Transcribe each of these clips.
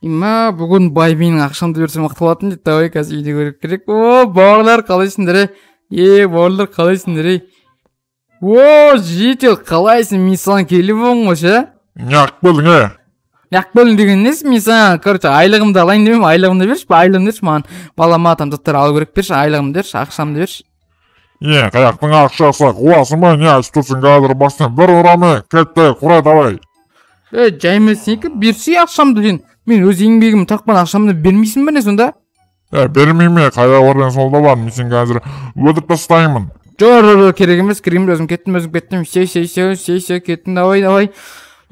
Има бүгін бай менің ақшамды берсе мықты болатын дейді. Давай қазір үйде көріп керек. О, бауырлар қалайсыңдар? Бауырлар қалайсыңдар? О, жетел қалайсың? Мен саған келіп оң ғой, ше? Неғып болдың, Неғып болдың деген несі? Мен саған, короче, айлығымды алайын демеймін, айлығымды берші, айлығымды берші, маған балама там заттар алу керек берші, айлығымды берші, ақшамды берші. Қаяқтың ақшасы қуасың ба, не айтып тұрсың қазір бастан бір ұраны, кетті, құрай давай. Жаймесекі, берші ақшамды сен. Мен өз еңбегім тақпан ақшамды бермейсің бе не сонда? Бермейме, қайда орден солда бар, мен сен қазір өтіп тастаймын. Жоқ, керек емес, кіреймін, өзім кеттім, сей, кеттім, давай.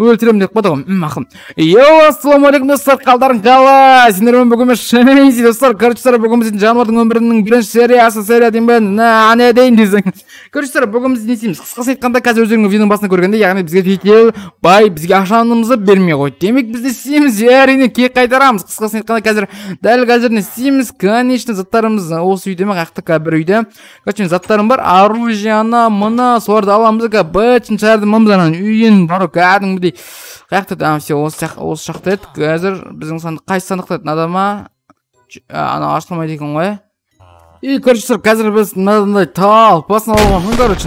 Өлтірем деп қойды ғой, мақым. Ассалаумағалейкум достар, қалдарың қалай? Сендермен бүгін шынайсыз достар, короче, бүгін біздің жануардың өмірінің бірінші серия дейін бен, не дейін десең. Короче, бүгін біз не істейміз? Қысқасы айтқанда, қазір өздеріңіз видеоның басында көргенде, яғни бізге жетел бай бізге ақшамызды бермей қойды. Демек біз не істейміз? Әрине кек қайтарамыз. Қысқасы айтқанда, дәл қазір не істейміз? Конечно, заттарымыз осы үйде ме, қақтық бір үйде. Короче, заттарым бар, оружие, мына, соларды аламыз, бәтін шарды мамзанан үйін бар, кәдімгідей. Қаяқты да все осы шақты еді. Қазір біздің сандық қайсы сандықта еді надама ана ашылмайды екен ғой. Короче, қазір біз мынандай талпасын алған. Короче,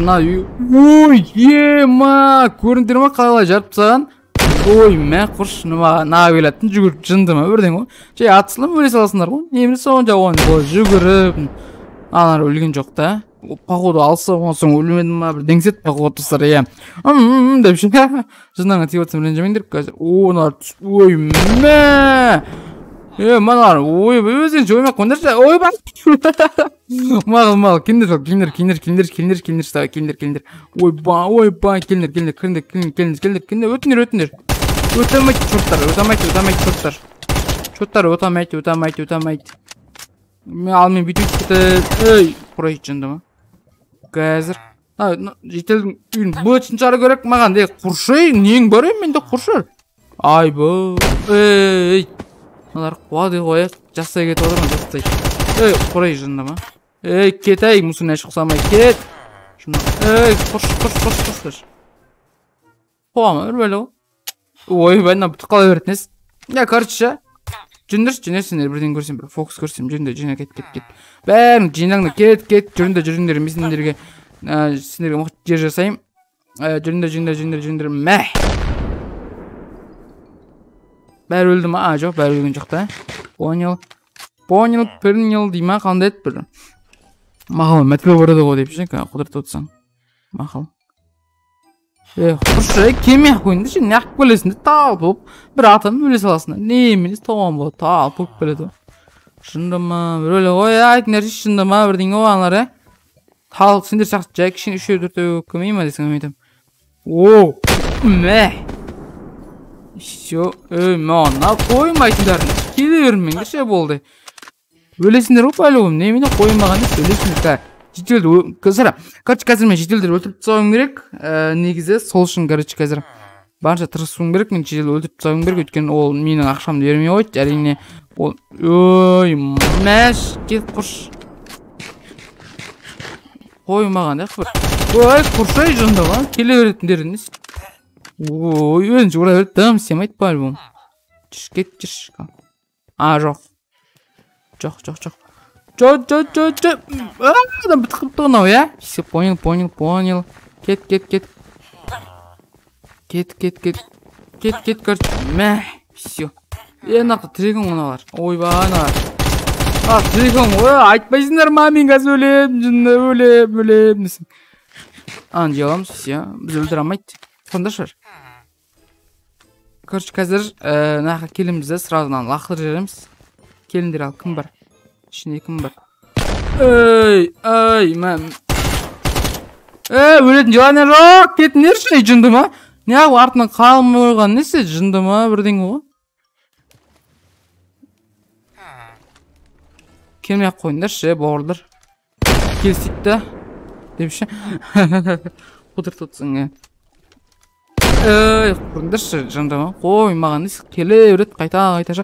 ой, ема, көріндер ма қалай жарып тастаған? Ой, мә құрш, наға келетін жүгіріп жынды ма бірден ғой. Атысылым өле саласындар ғой. Немін соғын жауын жүгіріп. Аналар өлген жоқ та. Походу алса соң өлмедім ма, бір деңсет походу тұстар, деп ше. Жынаңа тиіп отсам ренжімеңдер қазір. Ой, мә. Маналар, ой, өзен жоймақ қондаршы. Ой, бар. Мағыл, келіндер. Ой, ба, келіндер. Өтамайды. Ал мен бүйтіп кетті. Құрай жынды ма? Қазір. Жетелдің үйін бұтын жары көрек маған де құршай. Нең бар менде құршар? Ай бұл. Мыналар қуады қояқ. Жастай кетіп отырмын, жастай. Құрай жынды ма? Кет мұсын әш құсамай кет. Құрш. Қуама өрбәлі ғой. Ой, бәйна бұты қалай өретінес. Короче, жүндер бірден көрсем, бір фокус көрсем, жүндер кет. Бәрін жинаңды кет, жүріндер, мен сендерге мұқты жер жасайым. Жүріндер, мә. Бәрі өлді ма? Жоқ, бәрі өлген жоқ та. Понял, дейма, қандай ет бір. Мақыл, мәтпе бұрады ғой деп ше, құдырт отсаң. Мақыл. Құршы, кеме қойынды ше, неғып бөлесінде тал болып, бір атам өле саласында. Неменес тоған болды, тал болып бөледі. Шынды ма, бір өлі ғой, айтыңдар ше, шынды ма, бірден ғой анлар, Тал, сендер шақты жай кішін үшеу дүртеу көмей ма десің өмейтім. Оу, мә. Все, мана қоймайтындарын келе өрмеңдер ше болды. Өлесіңдер ғой пәлі оғым, немені қоймаған дес, өлесіңдер. Жетелді, қазір мен жетелдер өлтіріп тұсауым керек. Негізі сол үшін, қазір барынша тырысуым керек. Мен жетелді өлтіріп тұсауым керек, өткен ол менің ақшамды бермей қойды. Әрине ол, ой, мәш, кет құрш. Қоймаған, ой, құршай жынды ға, келе өретіндеріңіз. Ой, өзінші ұра өрет, дым семайт па альбом. Кет, жүрш. Жоқ. Адам бітіп тұғынау, Все, понял. Кет. Кет, короче. Мә, все. Нақты тірегің оналар. Ой, ба, аналар. Тірегің, айтпайсыңдар ма, мен қаз өлем, жынды өлем. Жаламыз, все. Біз өлдір алмайды. Сонда шыр. Короче, қазір нақа келімізді сразынан лақтыр жеріміз. Келіндер ал, кім бар? Ішінде кім бар? Мәм. Өлетін жылайна жоқ, кетіндер шай жынды ма? Не ағы артынан қалмай ойған несі жынды ма бірден ғой? Келмей ақ қойындар ше, бауырлар. Келсейді деп ше. Құдырт отсың, Құрындар ше, жынды ма? Қой, маған несі келе өрет, қайта ша.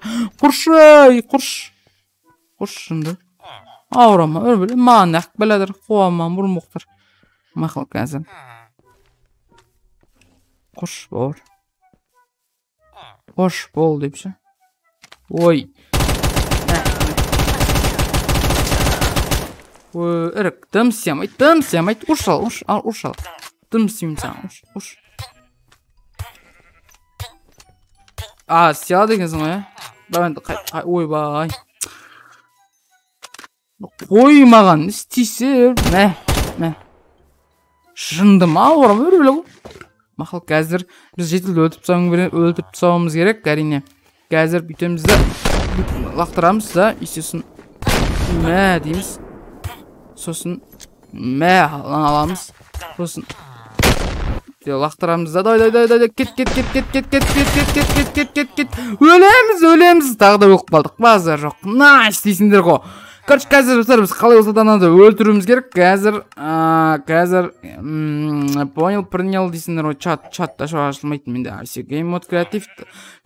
Құрш жынды. Аурама, өрбілі, маған әк бәләдір, қуама, бұрмықтыр. Мақыл қазір. Құрш бауыр. Құрш бол деп ше. ой ірік дым істемейді ушал дым істеймін саған уш істей алады екенсің ғой давай енді ойбай қой маған істейсің мә жынды ма орам өреулі мақұл қазір біз жетілді өлтіріп тастауымыз керек әрине қазір бүйтеміз да лақтырамыз да естесін мә дейміз сосын мә аламыз сосын лақтырамыз да давай кет өлеміз тағы да өліп қалдық базар жоқ на істейсіңдер ғой короче қазір достар біз қалай болса да анады өлтіруіміз керек қазір принял дейсіңдер ғой чат ашылмайтын менде все game mode креатив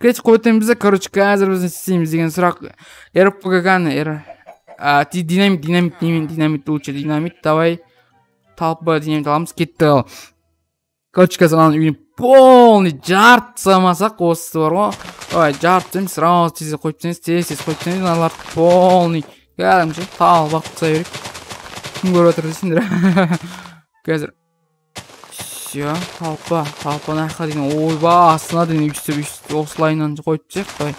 қойтаймыз да короче қазір біз істейміз деген сұрақ рпгганы динамит лучше динамит давай талпы динамит аламыз кетті короче қазір ананың үйіне полный жарты самасақ осы бар ғой давай жарты дейміз сразу тез қойып тастаймыз тез қойып тастаймыз аналар полный кәдімгі талып тастай берейік кім көріп отыр дейсіңдер қазір все талпа наққа деген ойба астына дейін өйстіп осылайынан қойып тастайық давай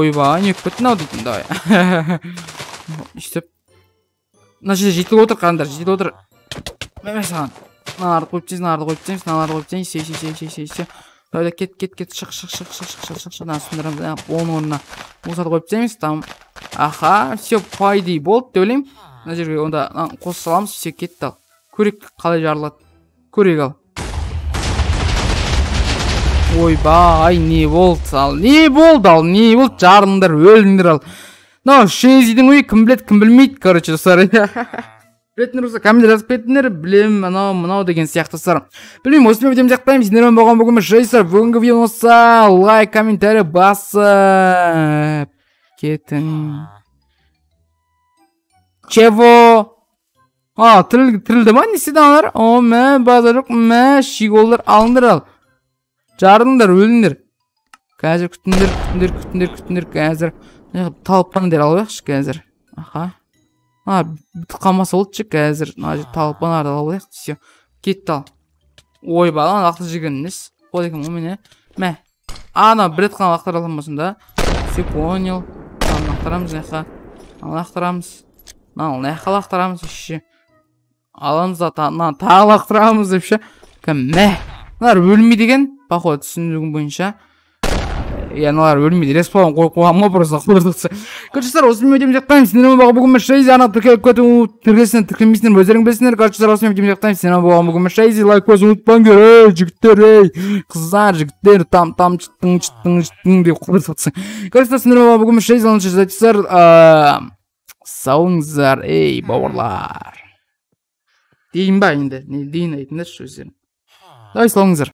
ойба не кетті мынау дейтін давай өйстіп мына жерде жетіліп отыр қараңдар жетіліп отыр мә саған мыналарды қойып тастаймыз мыналарды қойып тастаймыз все давай кет шық мына сындырамыз оның орнына осыларды қойып тастаймыз там аха все по идее болды деп ойлаймын мына жерге онда қоса саламыз все кетті ал көрейік қалай жарылады көрейік ал ойбай не болды жарылыңдар өлдіңдер ал мынау шензидің ойы кім біледі кім білмейді короче достар білетіндер болса комментарий жазып кетіңдер білемін мынау деген сияқты достар білмеймін осымен видеомды аяқтаймын сіздермен болған бүгін жайсыздар бүгінгі видео болса лайк комментарий басып кетің чего тірілді ма не істеді аналар мә базар жоқ мә щиголдар алыңдар ал жарыңдар өліңдер қазір күтіңдер қазір талпандар алайықшы қазір аха бітіп қалмаса болды қазір мына жерде талпанарды алайық все кетті ал ойбай лақты жеген несі қойды екен ғой міне мә ана бір рет қана лақтыра аламын осында все понял лақтырамыз мына жаққа лақтырамыз еще аламыз да тағы лақтырамыз деп ше мә мыналар өлмейді екен походу түсінігім бойынша мыналар өлмейді респаун қойып қойғанмын ғой просто короче осымен видеомды аяқтаймын сіздермен болған бүгін шейзи ана тіркелмейсіңдер өздерің білесіңдер короче осымен видеомды аяқтаймын сіздермен болған бүгін шейзи лайк қосып ұмытпаңдар жігіттер қыздар жігіттер там чыттың деп қойып жатсың короче сіздермен болған бүгін шейзи сауыңыздар бауырлар дейін ба енді не дейін айтыңдаршы өздерің давай салыңыздар